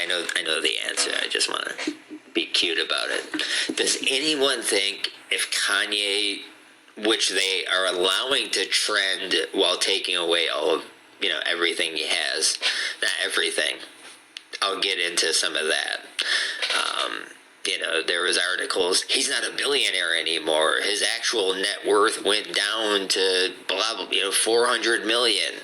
I know the answer. I just want to be cute about it. Does anyone think if Kanye, which they are allowing to trend while taking away all of, everything he has, not everything, I'll get into some of that. There was articles, he's not a billionaire anymore. His actual net worth went down to blah, blah, 400 million.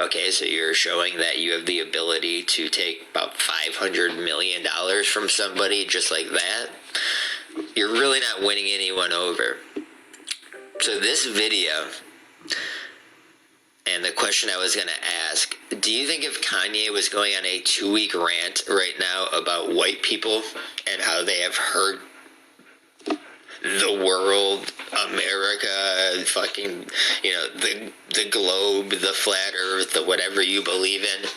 Okay, so you're showing that you have the ability to take about $500 million from somebody just like that. You're really not winning anyone over. So this video, and the question I was going to ask, do you think if Kanye was going on a 2-week rant right now about white people and how they have hurt the world, America, fucking, the globe, the flat earth, the whatever you believe in,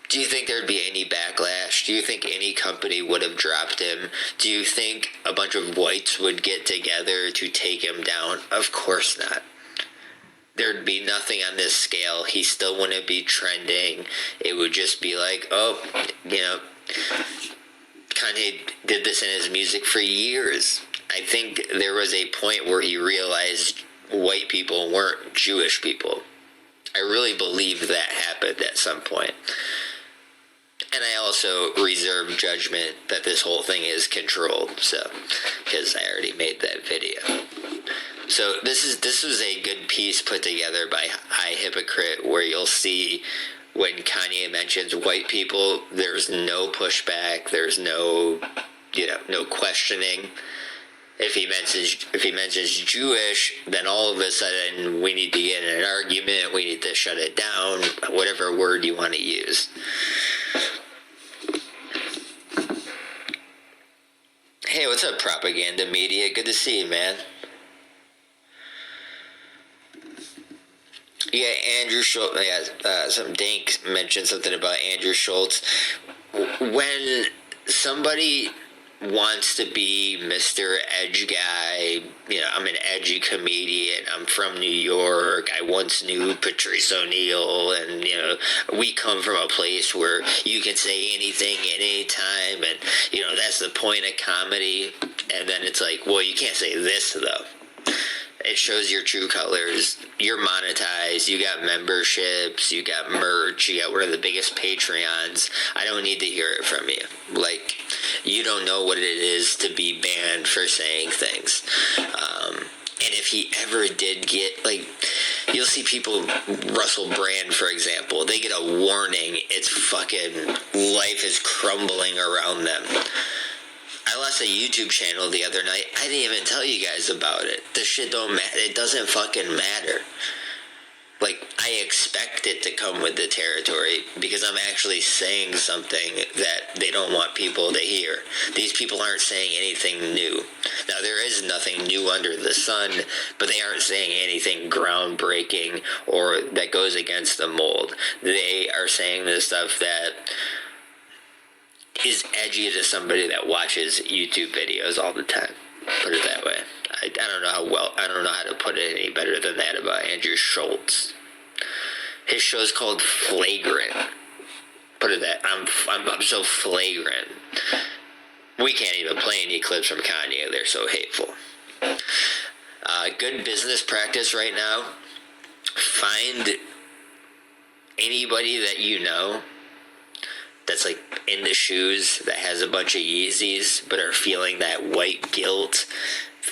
do you think there'd be any backlash? Do you think any company would have dropped him? Do you think a bunch of whites would get together to take him down? Of course not. There'd be nothing on this scale. He still wouldn't be trending. It would just be like, Kanye did this in his music for years. I think there was a point where he realized white people weren't Jewish people. I really believe that happened at some point. And I also reserve judgment that this whole thing is controlled, because I already made that video. So this was a good piece put together by iHypocrite, where you'll see when Kanye mentions white people, there's no pushback, there's no questioning. If he mentions Jewish, then all of a sudden we need to get in an argument, we need to shut it down, whatever word you want to use. Hey, what's up, propaganda media? Good to see you, man. Yeah, Andrew Schultz. Yeah, some dank mentioned something about Andrew Schultz. When somebody wants to be Mr. Edge guy, I'm an edgy comedian, I'm from New York, I once knew Patrice O'Neal, and, we come from a place where you can say anything at any time, and, that's the point of comedy, and then it's like, well, you can't say this, though. It shows your true colors. You're monetized. You got memberships. You got merch. You got one of the biggest Patreons. I don't need to hear it from you. Like, you don't know what it is to be banned for saying things. And if he ever did get, you'll see people, Russell Brand, for example, they get a warning. It's fucking, life is crumbling around them. I lost a YouTube channel the other night. I didn't even tell you guys about it. This shit don't matter. It doesn't fucking matter. I expect it to come with the territory because I'm actually saying something that they don't want people to hear. These people aren't saying anything new. Now, there is nothing new under the sun, but they aren't saying anything groundbreaking or that goes against the mold. They are saying the stuff that is edgy to somebody that watches YouTube videos all the time. Put it that way. I don't know how to put it any better than that about Andrew Schultz. His show's called Flagrant. Put it that. I'm so flagrant. We can't even play any clips from Kanye. They're so hateful. Good business practice right now. Find anybody that you know that's in the shoes, that has a bunch of Yeezys, but are feeling that white guilt,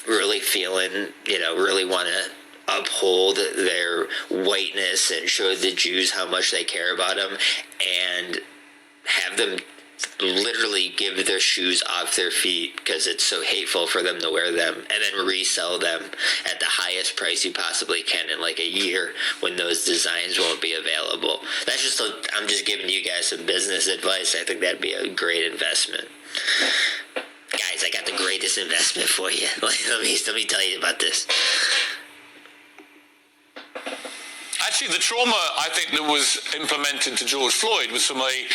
really feeling, really want to uphold their whiteness and show the Jews how much they care about them, and have them literally give their shoes off their feet because it's so hateful for them to wear them, and then resell them at the highest price you possibly can in a year when those designs won't be available. I'm just giving you guys some business advice. I think that'd be a great investment. Guys, I got the greatest investment for you. Let me tell you about this. Actually, the trauma, I think, that was implemented to George Floyd was from a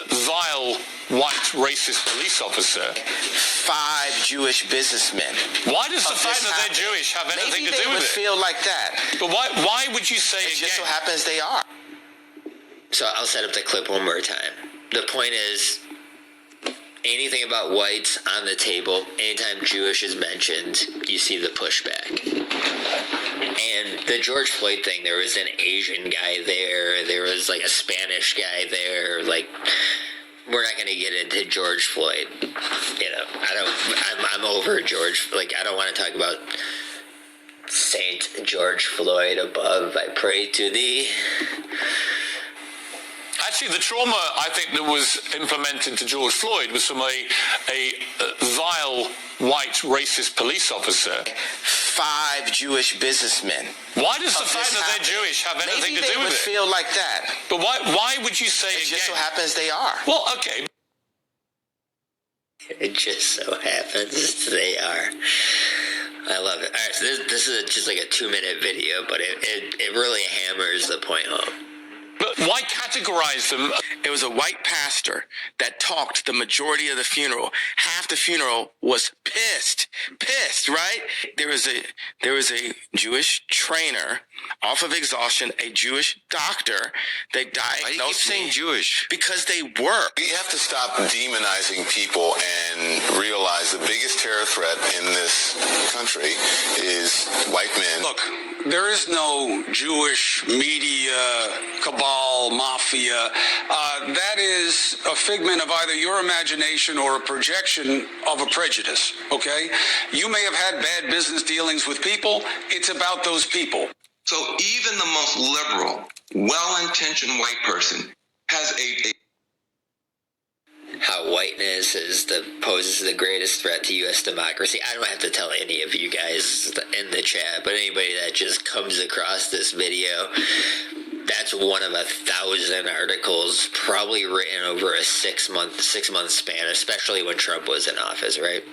vile, white, racist police officer. 5 Jewish businessmen. Why does the fact that they're Jewish have anything to do with it? Maybe they would feel like that. But why would you say it again? just so happens they are. So I'll set up the clip one more time. the point is, anything about whites on the table, anytime Jewish is mentioned, you see the pushback. And the George Floyd thing, there was an Asian guy there, there was like a Spanish guy there, like, we're not going to get into George Floyd. You know, I'm over George, like, I don't want to talk about Saint George Floyd above, I pray to thee. Actually, the trauma, I think, that was implemented to George Floyd was from a vile, white, racist police officer. 5 Jewish businessmen. Why does the fact that they're Jewish have anything to do with it? Maybe they would feel like that. But why would you say It again? just so happens they are. Well, okay. It just so happens they are. I love it. All right, so this is just like a 2-minute video, but it really hammers the point home. But why categorize them? It was a white pastor that talked the majority of the funeral. Half the funeral was pissed, right? There was a Jewish trainer off of exhaustion, a Jewish doctor. They diagnosed. Why do you keep saying Jewish? Because they were. We have to stop demonizing people and realize the biggest terror threat in this country is white men. Look, there is no Jewish media cabal, mafia. That is a figment of either your imagination or a projection of a prejudice, okay? You may have had bad business dealings with people. It's about those people. So even the most liberal, well-intentioned white person has How whiteness poses the greatest threat to U.S. democracy. I don't have to tell any of you guys in the chat, but anybody that just comes across this video, that's one of 1,000 articles probably written over a 6-month span, especially when Trump was in office, right?